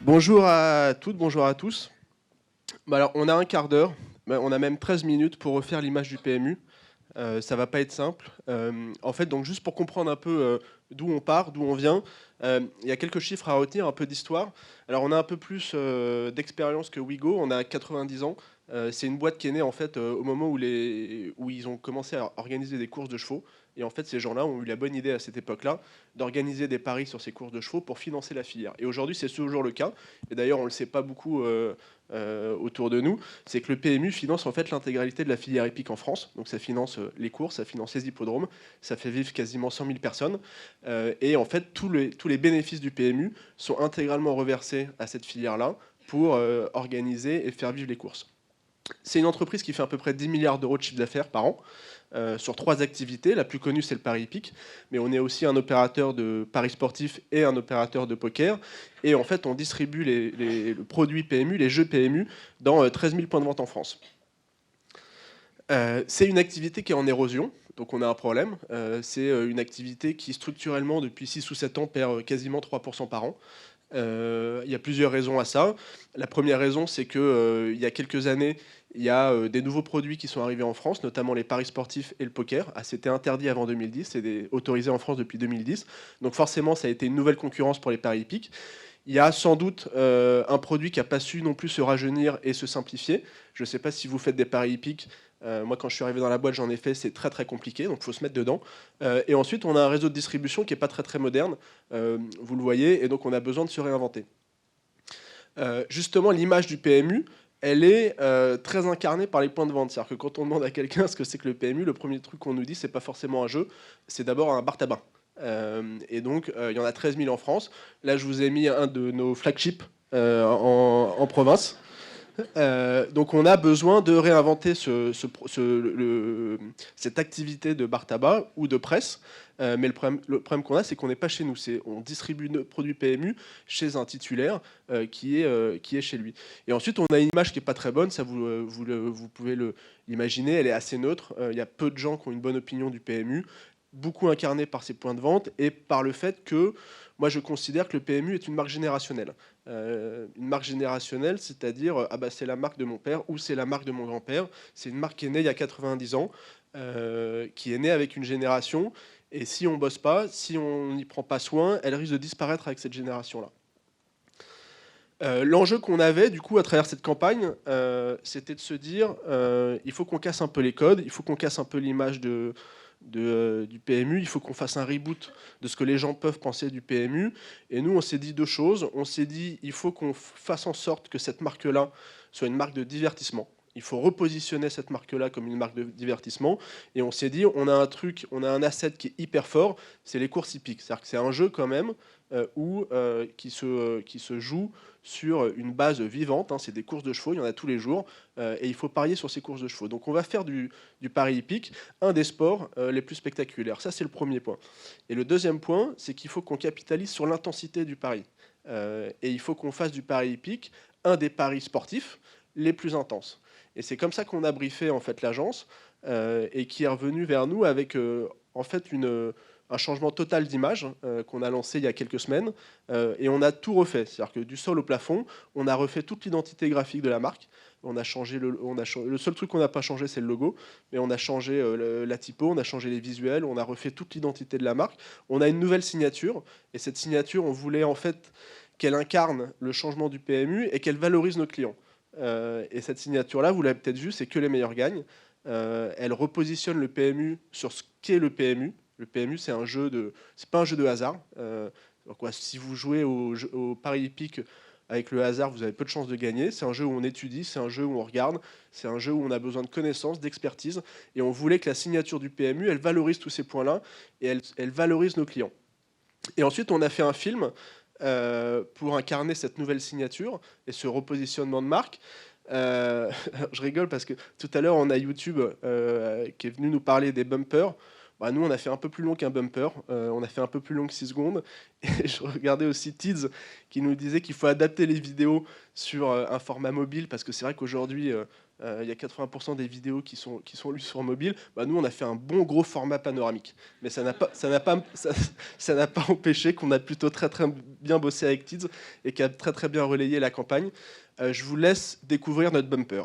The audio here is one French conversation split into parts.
Bonjour à toutes, bonjour à tous. Alors, on a un quart d'heure, on a même 13 minutes pour refaire l'image du PMU. Ça va pas être simple. En fait, donc juste pour comprendre un peu d'où on part, d'où on vient, il y a quelques chiffres à retenir, un peu d'histoire. Alors, on a un peu plus d'expérience que Wigo, on a 90 ans. C'est une boîte qui est née en fait au moment où ils ont commencé à organiser des courses de chevaux. Et en fait, ces gens-là ont eu la bonne idée à cette époque-là d'organiser des paris sur ces courses de chevaux pour financer la filière. Et aujourd'hui, c'est toujours le cas. Et d'ailleurs, on ne le sait pas beaucoup autour de nous. C'est que le PMU finance en fait l'intégralité de la filière hippique en France. Donc ça finance les courses, ça finance les hippodromes, ça fait vivre quasiment 100 000 personnes. Et en fait, tous les bénéfices du PMU sont intégralement reversés à cette filière-là pour organiser et faire vivre les courses. C'est une entreprise qui fait à peu près 10 milliards d'euros de chiffre d'affaires par an sur 3 activités. La plus connue, c'est le pari hippique, mais on est aussi un opérateur de paris sportifs et un opérateur de poker. Et en fait, on distribue le produit PMU, les jeux PMU, dans 13 000 points de vente en France. C'est une activité qui est en érosion, donc on a un problème. C'est une activité qui, structurellement, depuis 6 ou 7 ans, perd quasiment 3% par an. Il y a plusieurs raisons à ça. La première raison, c'est que il y a quelques années, il y a des nouveaux produits qui sont arrivés en France, notamment les paris sportifs et le poker. Ah, c'était interdit avant 2010, c'est autorisé en France depuis 2010. Donc forcément, ça a été une nouvelle concurrence pour les paris hippiques. Il y a sans doute un produit qui n'a pas su non plus se rajeunir et se simplifier. Je ne sais pas si vous faites des paris hippiques. Moi, quand je suis arrivé dans la boîte, j'en ai fait. C'est très très compliqué, donc il faut se mettre dedans. Et ensuite, on a un réseau de distribution qui n'est pas très très moderne. Vous le voyez, et donc on a besoin de se réinventer. Justement, l'image du PMU, elle est très incarnée par les points de vente. C'est-à-dire que quand on demande à quelqu'un ce que c'est que le PMU, le premier truc qu'on nous dit, c'est pas forcément un jeu, c'est d'abord un bar tabac. Et donc, il y en a 13 000 en France. Là, je vous ai mis un de nos flagships en province. Donc on a besoin de réinventer cette activité de bar tabac ou de presse. Mais le problème qu'on a, c'est qu'on n'est pas chez nous. On distribue nos produits PMU chez un titulaire qui est chez lui. Et ensuite, on a une image qui n'est pas très bonne. Ça, vous pouvez l'imaginer. Elle est assez neutre. Il y a peu de gens qui ont une bonne opinion du PMU, beaucoup incarné par ses points de vente et par le fait que moi je considère que le PMU est une marque générationnelle. Une marque générationnelle, c'est-à-dire ah bah, c'est la marque de mon père ou c'est la marque de mon grand-père. C'est une marque qui est née il y a 90 ans, qui est née avec une génération. Et si on bosse pas, si on n'y prend pas soin, elle risque de disparaître avec cette génération-là. L'enjeu qu'on avait du coup à travers cette campagne, c'était de se dire il faut qu'on casse un peu les codes, il faut qu'on casse un peu l'image du PMU, il faut qu'on fasse un reboot de ce que les gens peuvent penser du PMU. Et nous, on s'est dit deux choses. On s'est dit il faut qu'on fasse en sorte que cette marque-là soit une marque de divertissement. Il faut repositionner cette marque-là comme une marque de divertissement. Et on s'est dit, on a un truc, on a un asset qui est hyper fort, c'est les courses hippiques. C'est-à-dire que c'est un jeu quand même qui se joue sur une base vivante. Hein, c'est des courses de chevaux, il y en a tous les jours. Et il faut parier sur ces courses de chevaux. Donc on va faire du pari hippique, un des sports les plus spectaculaires. Ça, c'est le premier point. Et le deuxième point, c'est qu'il faut qu'on capitalise sur l'intensité du pari. Et il faut qu'on fasse du pari hippique un des paris sportifs les plus intenses. Et c'est comme ça qu'on a briefé en fait l'agence et qui est revenu vers nous avec en fait un changement total d'image qu'on a lancé il y a quelques semaines et on a tout refait. C'est-à-dire que du sol au plafond, on a refait toute l'identité graphique de la marque. On a changé le seul truc qu'on n'a pas changé, c'est le logo, mais on a changé la typo, on a changé les visuels, on a refait toute l'identité de la marque. On a une nouvelle signature et cette signature, on voulait en fait qu'elle incarne le changement du PMU et qu'elle valorise nos clients. Et cette signature-là, vous l'avez peut-être vu, c'est que les meilleurs gagnent. Elle repositionne le PMU sur ce qu'est le PMU. Le PMU, c'est pas un jeu de hasard. Si vous jouez au pari hippique avec le hasard, vous avez peu de chances de gagner. C'est un jeu où on étudie, c'est un jeu où on regarde, c'est un jeu où on a besoin de connaissances, d'expertise. Et on voulait que la signature du PMU, elle valorise tous ces points-là et elle valorise nos clients. Et ensuite, on a fait un film pour incarner cette nouvelle signature et ce repositionnement de marque. Je rigole parce que tout à l'heure, on a YouTube qui est venu nous parler des bumpers. Bah, nous, on a fait un peu plus long qu'un bumper, on a fait un peu plus long que 6 secondes. Et je regardais aussi Tids qui nous disait qu'il faut adapter les vidéos sur un format mobile, parce que c'est vrai qu'aujourd'hui, il y a 80% des vidéos qui sont lues sur mobile. Bah, nous, on a fait un bon gros format panoramique. Mais ça n'a pas empêché qu'on a plutôt très, très bien bossé avec Tids et qui a très, très bien relayé la campagne. Je vous laisse découvrir notre bumper.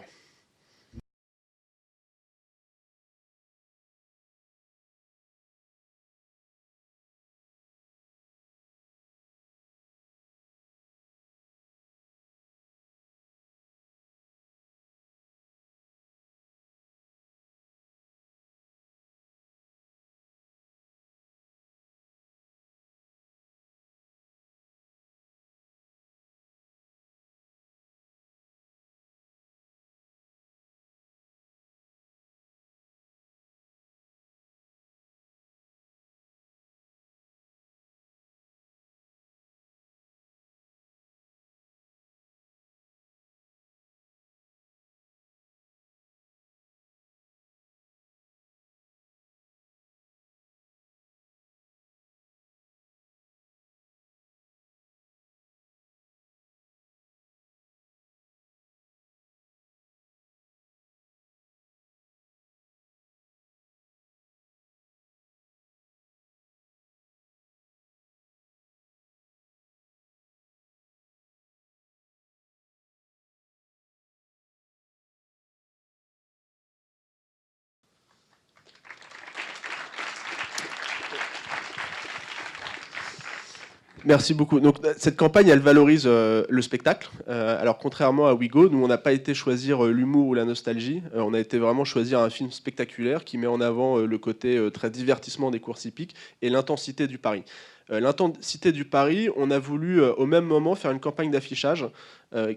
Merci beaucoup. Donc, cette campagne, elle valorise le spectacle. Alors, contrairement à Wigo, nous, on n'a pas été choisir l'humour ou la nostalgie. On a été vraiment choisir un film spectaculaire qui met en avant le côté très divertissement des courses hippiques et l'intensité du pari. L'intensité du pari, on a voulu au même moment faire une campagne d'affichage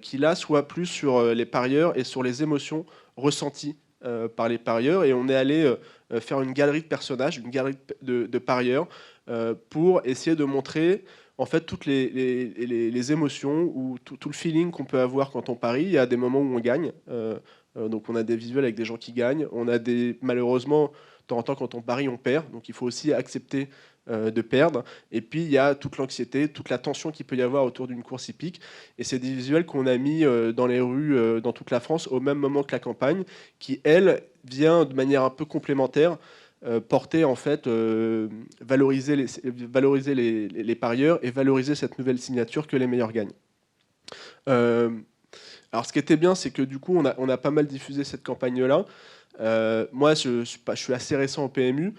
qui, là, soit plus sur les parieurs et sur les émotions ressenties par les parieurs. Et on est allé faire une galerie de personnages, une galerie de parieurs pour essayer de montrer en fait toutes les émotions ou tout le feeling qu'on peut avoir quand on parie. Il y a des moments où on gagne, donc on a des visuels avec des gens qui gagnent, on a malheureusement de temps en temps quand on parie on perd, donc il faut aussi accepter de perdre. Et puis il y a toute l'anxiété, toute la tension qu'il peut y avoir autour d'une course hippique, et c'est des visuels qu'on a mis dans les rues dans toute la France au même moment que la campagne, qui elle vient de manière un peu complémentaire porter en fait, valoriser les parieurs et valoriser cette nouvelle signature que les meilleurs gagnent. Alors ce qui était bien, c'est que du coup on a pas mal diffusé cette campagne-là. Moi je suis assez récent au PMU,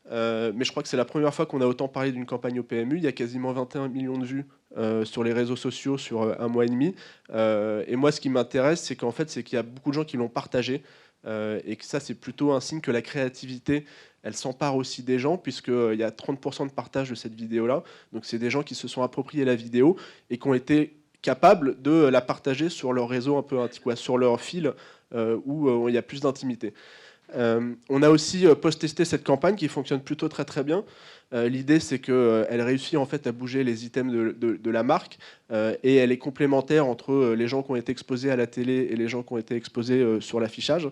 mais je crois que c'est la première fois qu'on a autant parlé d'une campagne au PMU. Il y a quasiment 21 millions de vues sur les réseaux sociaux sur un mois et demi. Et moi ce qui m'intéresse, c'est qu'en fait c'est qu'il y a beaucoup de gens qui l'ont partagé. Et que ça, c'est plutôt un signe que la créativité, elle s'empare aussi des gens, puisqu'il y a 30% de partage de cette vidéo-là. Donc, c'est des gens qui se sont appropriés la vidéo et qui ont été capables de la partager sur leur réseau un peu intime, sur leur fil où il y a plus d'intimité. On a aussi post-testé cette campagne qui fonctionne plutôt très très bien. L'idée, c'est qu'elle réussit en fait à bouger les items de la marque et elle est complémentaire entre les gens qui ont été exposés à la télé et les gens qui ont été exposés sur l'affichage.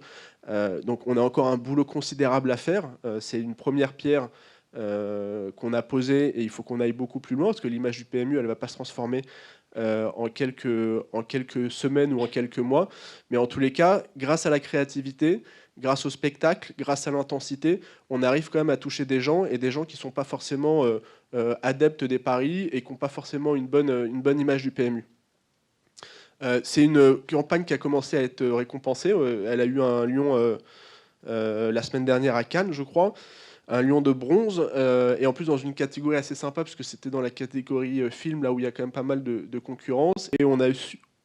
Donc on a encore un boulot considérable à faire. C'est une première pierre qu'on a posée et il faut qu'on aille beaucoup plus loin parce que l'image du PMU, elle ne va pas se transformer en quelques semaines ou en quelques mois. Mais en tous les cas, grâce à la créativité, grâce au spectacle, grâce à l'intensité, on arrive quand même à toucher des gens et des gens qui ne sont pas forcément adeptes des paris et qui n'ont pas forcément une bonne image du PMU. C'est une campagne qui a commencé à être récompensée. Elle a eu un lion la semaine dernière à Cannes, je crois, un lion de bronze, et en plus dans une catégorie assez sympa, parce que c'était dans la catégorie film, là où il y a quand même pas mal de concurrence, et on a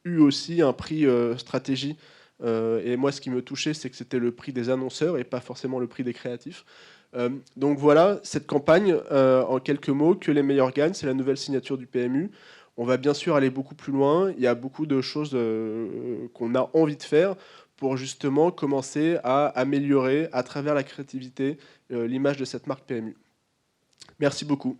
eu aussi un prix stratégie. Et moi, ce qui me touchait, c'est que c'était le prix des annonceurs et pas forcément le prix des créatifs. Donc voilà, cette campagne, en quelques mots, que les meilleurs gagnent, c'est la nouvelle signature du PMU. On va bien sûr aller beaucoup plus loin. Il y a beaucoup de choses qu'on a envie de faire pour justement commencer à améliorer à travers la créativité l'image de cette marque PMU. Merci beaucoup.